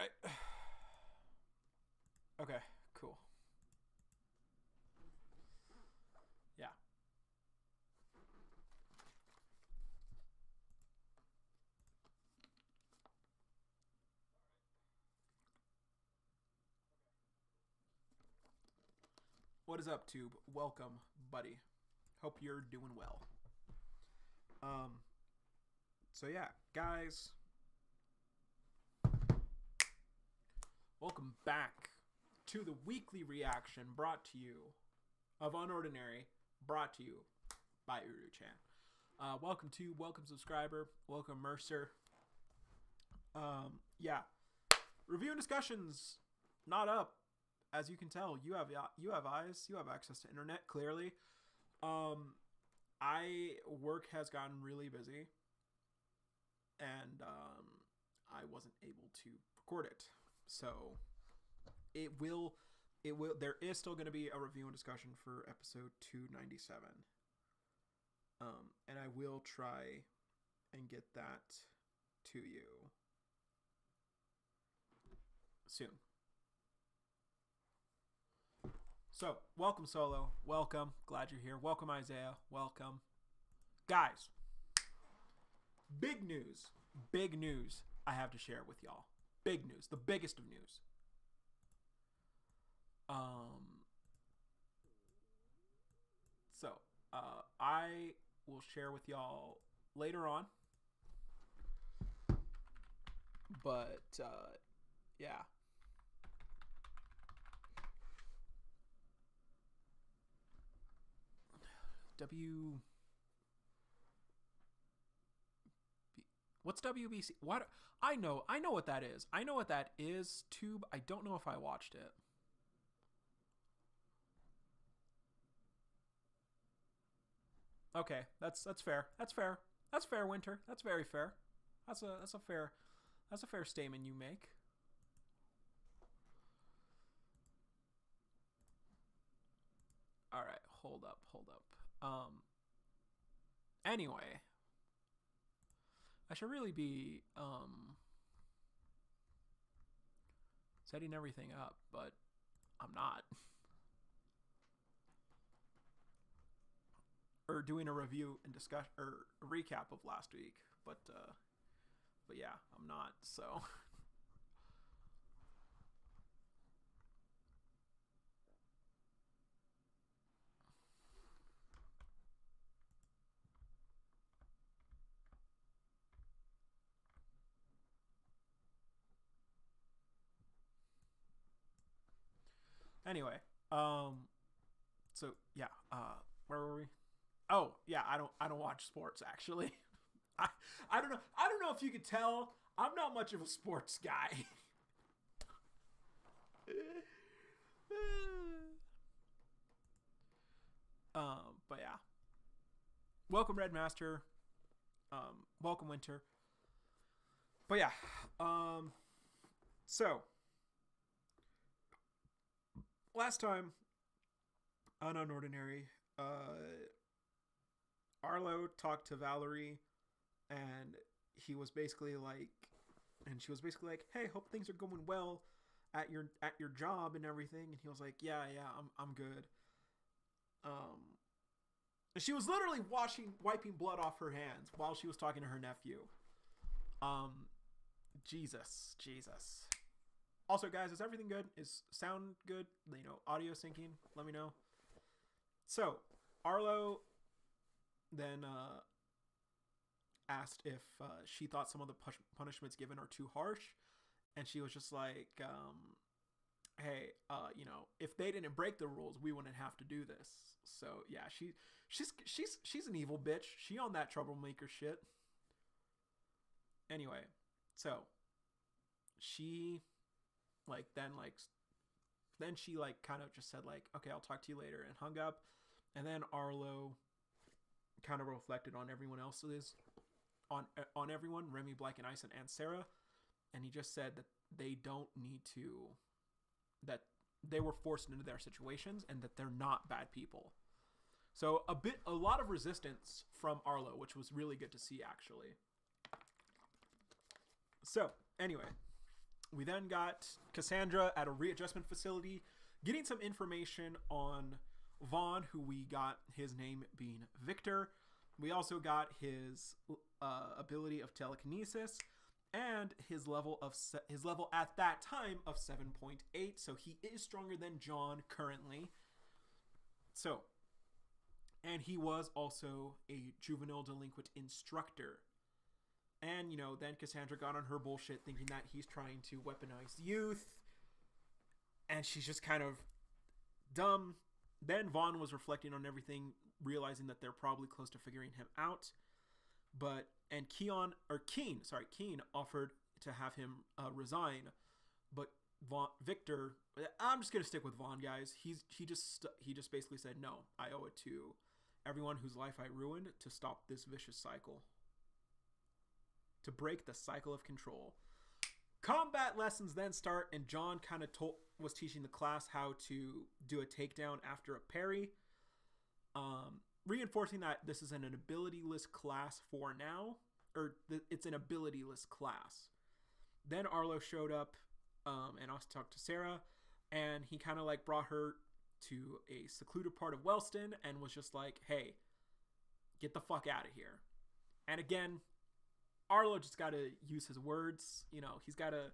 right. Okay, cool. Yeah. What is up, Tube? Welcome, buddy. Hope you're doing well. Um, so yeah, guys, welcome back to the weekly reaction brought to you of UnOrdinary, brought to you by Uru-chan. Welcome subscriber, welcome Mercer. Yeah, review and discussions not up, as you can tell. You have eyes, you have access to internet. Clearly, work has gotten really busy, and I wasn't able to record it, so there is still going to be a review and discussion for episode 297. And I will try and get that to you soon. So, welcome Solo. Welcome. Glad you're here. Welcome Isaiah. Welcome. Guys, big news. Big news I have to share with y'all. Big news. The biggest of news. I will share with y'all later on. But, yeah. What's WBC? What? I know what that is. I know what that is, Tube. I don't know if I watched it. Okay, that's fair. That's fair. That's fair, Winter. That's very fair. That's a fair statement you make. All right, hold up. Anyway, I should really be setting everything up, but I'm not. Or doing a review and discuss or a recap of last week, but yeah, I'm not. So anyway, so yeah, where were we? Oh yeah, I don't watch sports actually. I don't know if you could tell. I'm not much of a sports guy. But yeah. Welcome Red Master. Welcome Winter. But yeah. So last time on UnOrdinary, Arlo talked to Valerie, and she was basically like, hey, hope things are going well at your job and everything. And he was like, yeah, I'm good. She was literally wiping blood off her hands while she was talking to her nephew. Jesus. Also, guys, is everything good? Is sound good? Audio syncing? Let me know. So, Arlo then asked if she thought some of the punishments given are too harsh, and she was just like, hey, if they didn't break the rules, we wouldn't have to do this. So yeah, she's an evil bitch. She on that troublemaker shit. Anyway, so she then she kind of just said okay, I'll talk to you later, and hung up. And then Arlo kind of reflected on everyone else's, on everyone, Remy, Black and Ison, and Sarah, and he just said that they don't need to, that they were forced into their situations and that they're not bad people. So a lot of resistance from Arlo, which was really good to see, actually. So anyway, We then got Cassandra at a readjustment facility getting some information on Vaughn, who we got his name being Victor. We also got his ability of telekinesis and his level at that time of 7.8. So he is stronger than John currently. So, and he was also a juvenile delinquent instructor. And, you know, then Cassandra got on her bullshit thinking that he's trying to weaponize youth. And she's just kind of dumb. Then Vaughn was reflecting on everything, realizing that they're probably close to figuring him out. Keen offered to have him resign. But Victor, I'm just going to stick with Vaughn, guys. He just basically said, no, I owe it to everyone whose life I ruined to stop this vicious cycle. To break the cycle of control. Combat lessons then start, and John kind of was teaching the class how to do a takedown after a parry. Reinforcing that this is an abilityless class for now. It's an abilityless class. Then Arlo showed up and also talked to Sarah, and he kind of like brought her to a secluded part of Wellston and was just like, hey, get the fuck out of here. And again, Arlo just got to use his words. You know, he's got to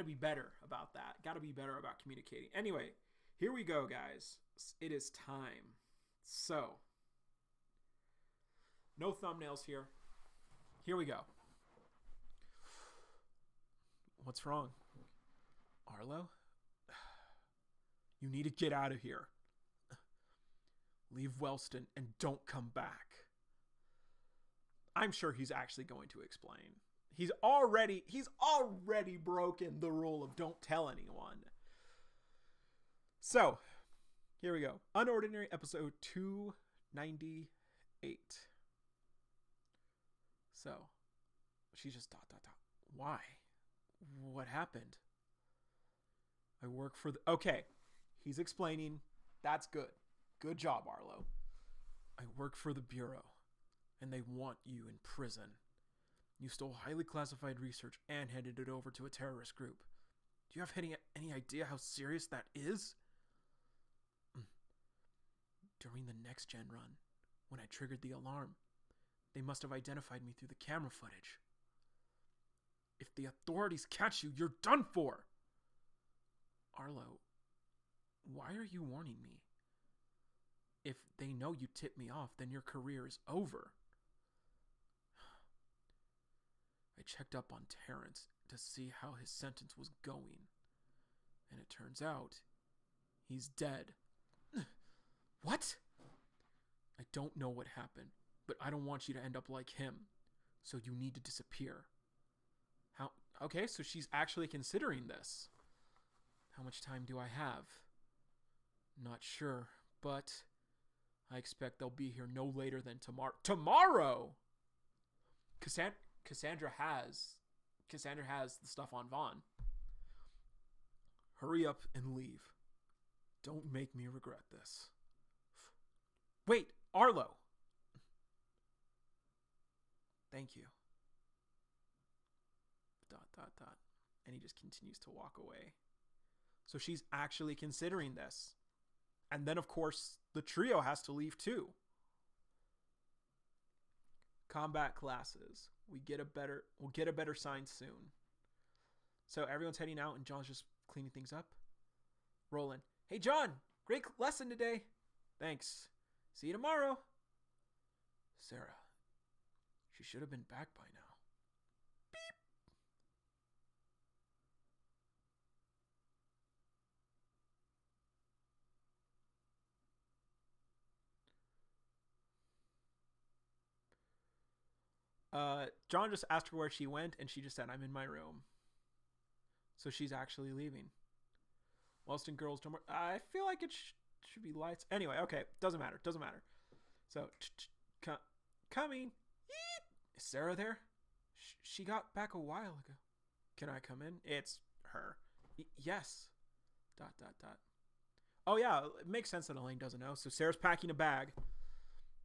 be better about that. Got to be better about communicating. Anyway, here we go, guys. It is time. So, no thumbnails here. Here we go. What's wrong? Arlo? You need to get out of here. Leave Wellston and don't come back. I'm sure he's actually going to explain. He's already broken the rule of don't tell anyone. So, here we go. UnOrdinary episode 298. So, she's just ... Why? What happened? I work for the... Okay, he's explaining. That's good. Good job, Arlo. I work for the Bureau, and they want you in prison. You stole highly classified research and handed it over to a terrorist group. Do you have any idea how serious that is? During the next gen run, when I triggered the alarm, they must have identified me through the camera footage. If the authorities catch you, you're done for! Arlo, why are you warning me? If they know you tipped me off, then your career is over. I checked up on Terrence to see how his sentence was going. And it turns out, he's dead. What? I don't know what happened, but I don't want you to end up like him. So you need to disappear. How? Okay, so she's actually considering this. How much time do I have? Not sure, but I expect they'll be here no later than tomorrow. Tomorrow! Cassandra has the stuff on Vaughn. Hurry up and leave. Don't make me regret this. Wait, Arlo. Thank you. ... And he just continues to walk away. So she's actually considering this. And then, of course, the trio has to leave too. Combat classes. We'll get a better sign soon. So everyone's heading out and John's just cleaning things up. Roland. Hey, John, great lesson today. Thanks. See you tomorrow. Sarah. She should have been back by now. Beep. John just asked her where she went, and she just said, I'm in my room. So she's actually leaving. Wellston girls don't... I feel like it should be lights. Anyway, okay. Doesn't matter. So, coming. Is Sarah there? She got back a while ago. Can I come in? It's her. Yes. ... Oh, yeah. It makes sense that Elaine doesn't know. So Sarah's packing a bag.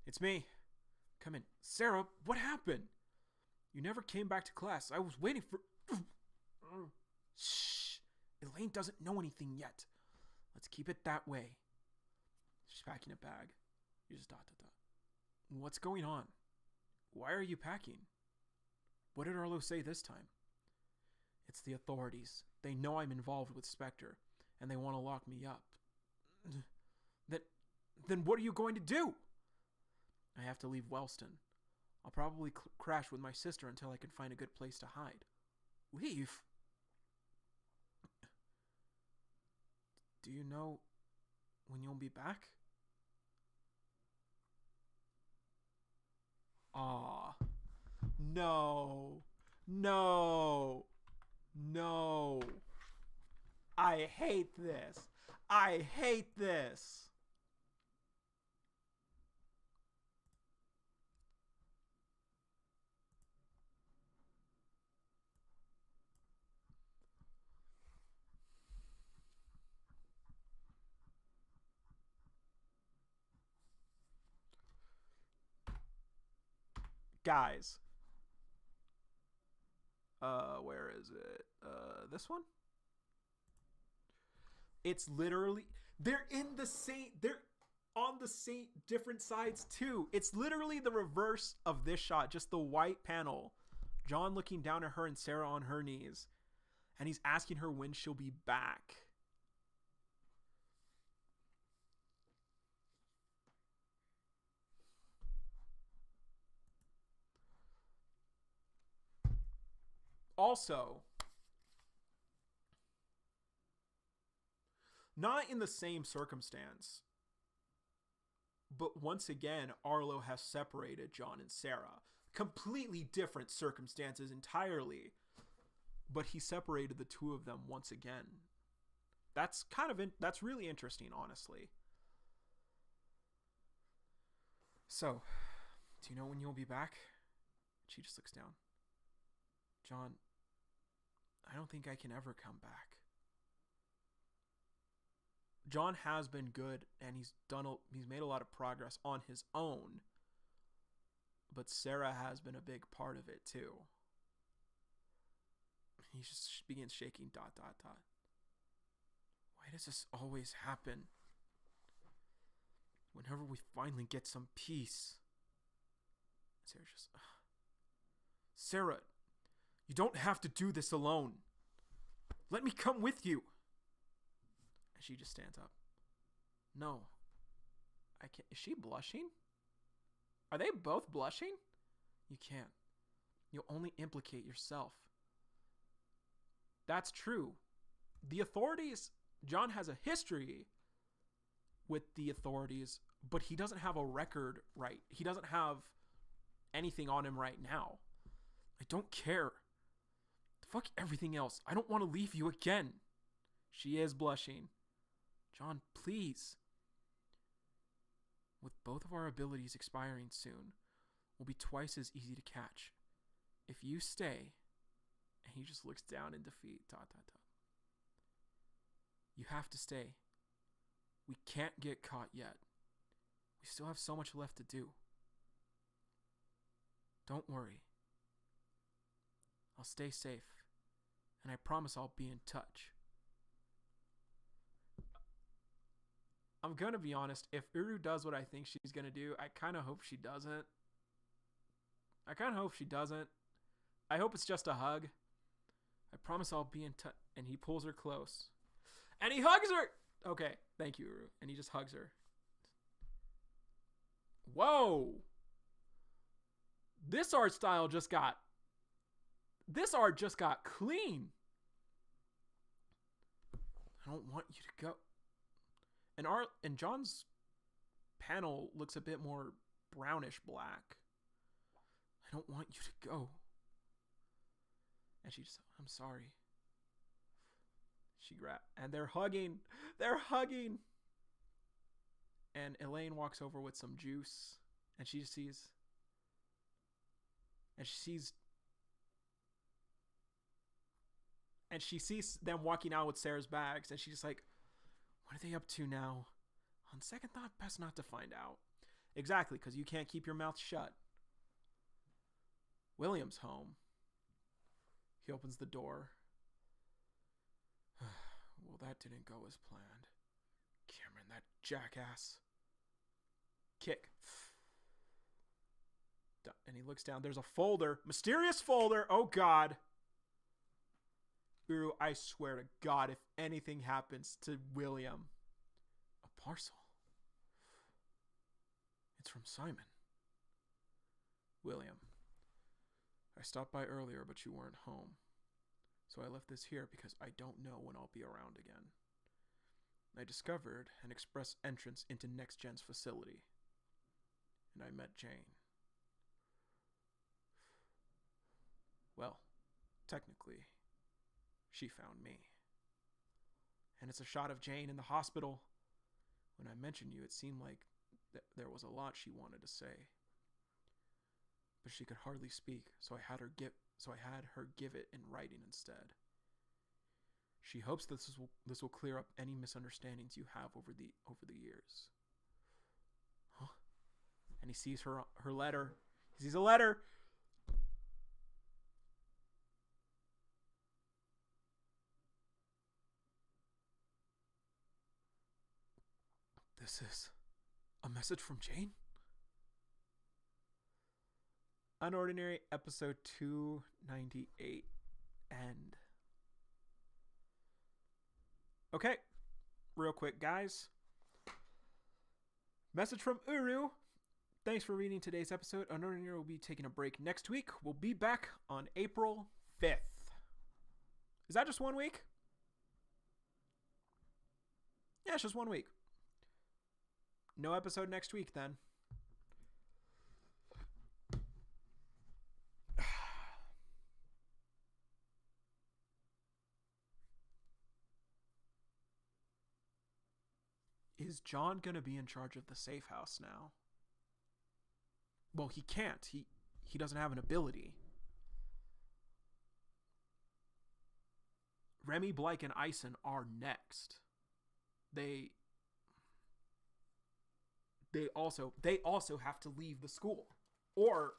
It's me. Come in. Sarah, what happened? You never came back to class. I was waiting for... Shh. Elaine doesn't know anything yet. Let's keep it that way. She's packing a bag. You just dot. What's going on? Why are you packing? What did Arlo say this time? It's the authorities. They know I'm involved with Spectre, and they want to lock me up. Then what are you going to do? I have to leave Wellston. I'll probably crash with my sister until I can find a good place to hide. Leave? Do you know when you'll be back? Aw. No. No. No. I hate this. I hate this. Guys. Where is it? This one? It's literally, they're on the same different sides too. It's literally the reverse of this shot, just the white panel. John looking down at her and Sarah on her knees. And he's asking her when she'll be back. Also, not in the same circumstance, but once again, Arlo has separated John and Sarah. Completely different circumstances entirely, but he separated the two of them once again. That's that's really interesting, honestly. So, do you know when you'll be back? She just looks down. John, I don't think I can ever come back. John has been good, and he's made a lot of progress on his own. But Sarah has been a big part of it too. He just begins shaking. Why does this always happen? Whenever we finally get some peace. Sarah just... Sarah, you don't have to do this alone. Let me come with you. And she just stands up. No. I can't. Is she blushing? Are they both blushing? You can't. You'll only implicate yourself. That's true. The authorities, John has a history with the authorities, but he doesn't have a record right. He doesn't have anything on him right now. I don't care. Fuck everything else. I don't want to leave you again. She is blushing. John, please. With both of our abilities expiring soon, we'll be twice as easy to catch. If you stay, and he just looks down in defeat. You have to stay. We can't get caught yet. We still have so much left to do. Don't worry. I'll stay safe, and I promise I'll be in touch. I'm going to be honest, if Uru does what I think she's going to do, I kind of hope she doesn't. I hope it's just a hug. I promise I'll be in touch. And he pulls her close. And he hugs her! Okay, thank you, Uru. And he just hugs her. Whoa! This art just got clean. I don't want you to go. And John's panel looks a bit more brownish black. I don't want you to go. And she just, I'm sorry. And they're hugging. And Elaine walks over with some juice. And she sees them walking out with Sarah's bags. And she's just like, what are they up to now? On second thought, best not to find out. Exactly, because you can't keep your mouth shut. William's home. He opens the door. Well, that didn't go as planned. Cameron, that jackass. Kick. And he looks down. There's a folder. Mysterious folder. Oh, God. Uru, I swear to God, if anything happens to William. A parcel. It's from Simon. William. I stopped by earlier, but you weren't home. So I left this here because I don't know when I'll be around again. I discovered an express entrance into Next Gen's facility. And I met Jane. Well, technically, she found me. And it's a shot of Jane in the hospital. When I mentioned you, it seemed like there was a lot she wanted to say. But she could hardly speak, so I had her give it in writing instead. She hopes this will clear up any misunderstandings you have over the years. Huh? And he sees her letter. He sees a letter. This is a message from Jane? UnOrdinary episode 298 end. Okay, real quick, guys. Message from Uru. Thanks for reading today's episode. UnOrdinary will be taking a break next week. We'll be back on April 5th. Is that just 1 week? Yeah, it's just 1 week. No episode next week, then. Is John going to be in charge of the safe house now? Well, he can't. He doesn't have an ability. Remy, Blake, and Ison are next. They also have to leave the school. Or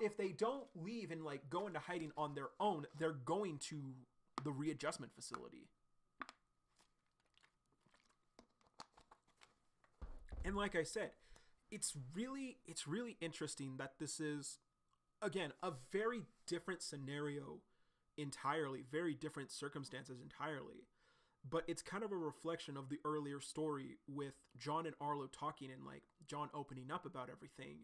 if they don't leave and like go into hiding on their own, they're going to the readjustment facility. And like I said, it's really interesting that this is, again, a very different scenario entirely, very different circumstances entirely. But it's kind of a reflection of the earlier story with John and Arlo talking and like John opening up about everything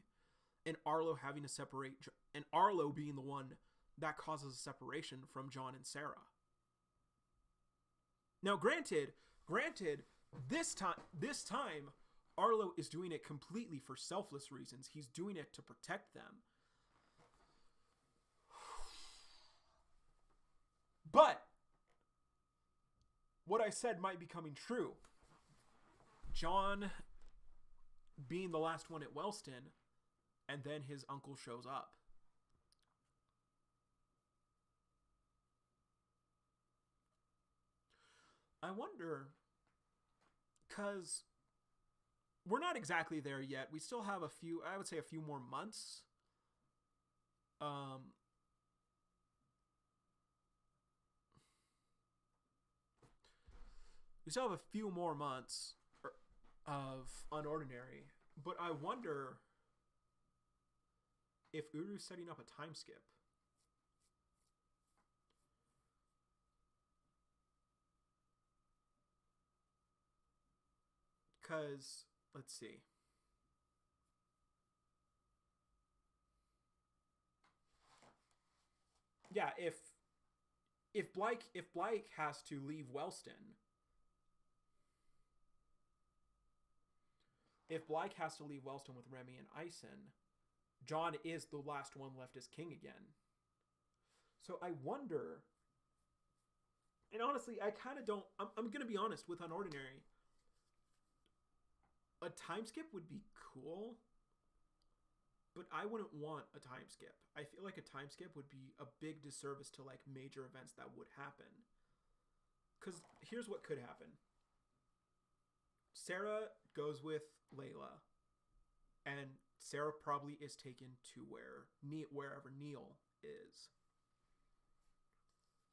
and Arlo having to separate, and Arlo being the one that causes a separation from John and Sarah. Now, granted, this time, Arlo is doing it completely for selfless reasons. He's doing it to protect them. But what I said might be coming true. John being the last one at Wellston, and then his uncle shows up. I wonder, because we're not exactly there yet. We still have a few more months. We still have a few more months of UnOrdinary, but I wonder if Uru's setting up a time skip. Because, let's see. Yeah, if Blake has to leave Wellston, if Blake has to leave Wellston with Remy and Ison, John is the last one left as king again. So I wonder, and honestly, I kind of don't, I'm going to be honest with UnOrdinary. A time skip would be cool, but I wouldn't want a time skip. I feel like a time skip would be a big disservice to like major events that would happen. Because here's what could happen. Sarah goes with Layla, and Sarah probably is taken to wherever Neil is.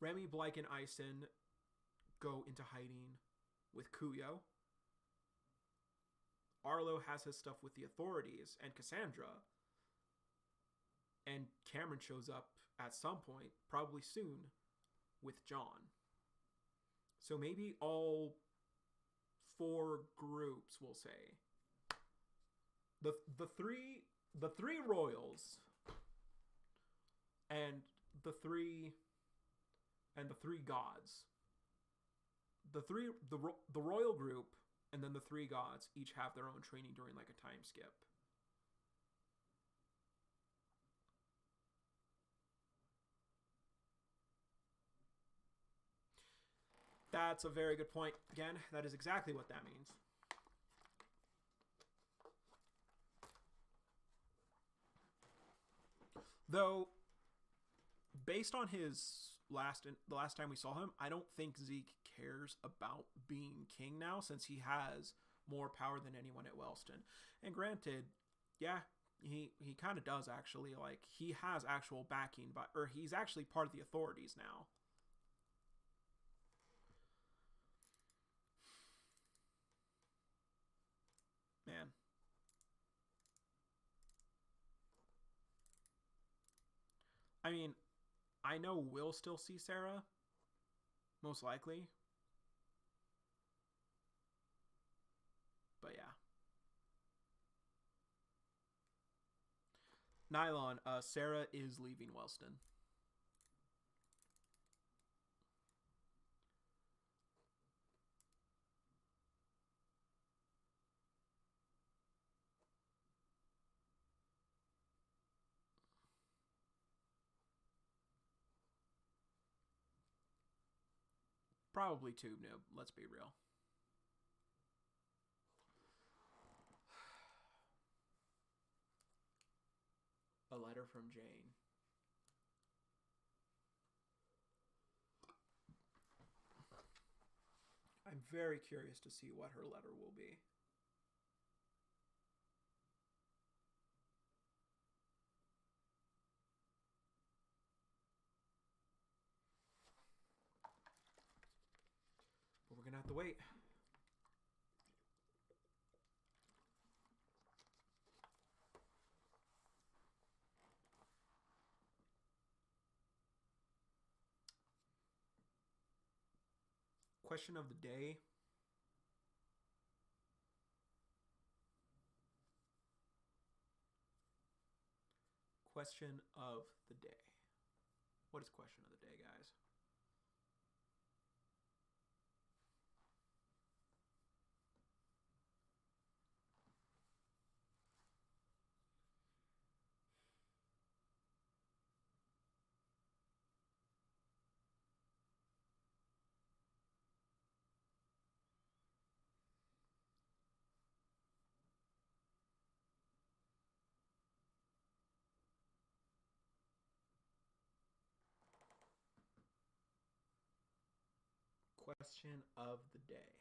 Remy, Blake, and Ison go into hiding with Kuyo. Arlo has his stuff with the authorities and Cassandra. And Cameron shows up at some point, probably soon, with John. So maybe all 4 groups, we'll say. The three royals and the three gods. The royal group and then the 3 gods each have their own training during like a time skip. That's a very good point. Again, that is exactly what that means. Though, based on the last time we saw him, I don't think Zeke cares about being king now, since he has more power than anyone at Wellston. And granted, yeah, he kind of does actually. Like, he has actual backing, or he's actually part of the authorities now. Man. I mean, I know we'll still see Sarah. Most likely. But yeah. Nylon, Sarah is leaving Wellston. Probably tube noob, let's be real. A letter from Jane. I'm very curious to see what her letter will be. But we're gonna have to wait. Question of the day. Question of the day. What is question of the day, guys? Question of the day.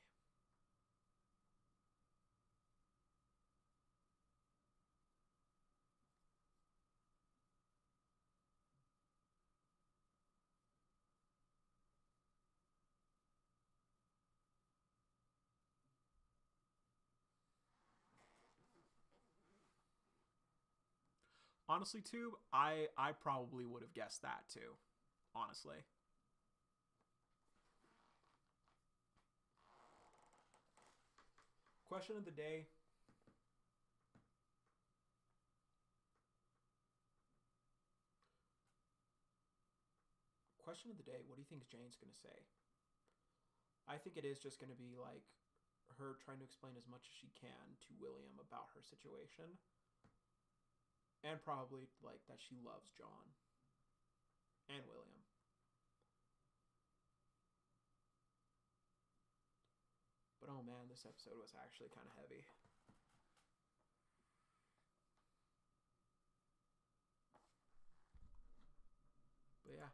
Honestly, too, I probably would have guessed that too. Honestly. Question of the day. Question of the day. What do you think Jane's going to say? I think it is just going to be like her trying to explain as much as she can to William about her situation. And probably like that she loves John and William. But oh man, this episode was actually kind of heavy. But yeah.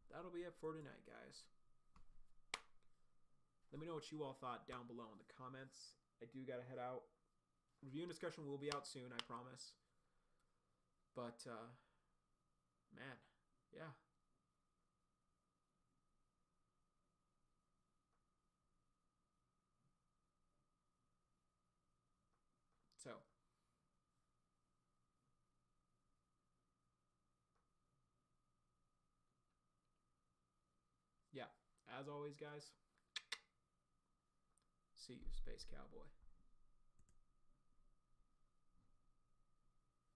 That'll be it for tonight, guys. Let me know what you all thought down below in the comments. I do gotta head out. Review and discussion will be out soon, I promise. But, man, Yeah. So, yeah. As always, guys, see you, Space Cowboy.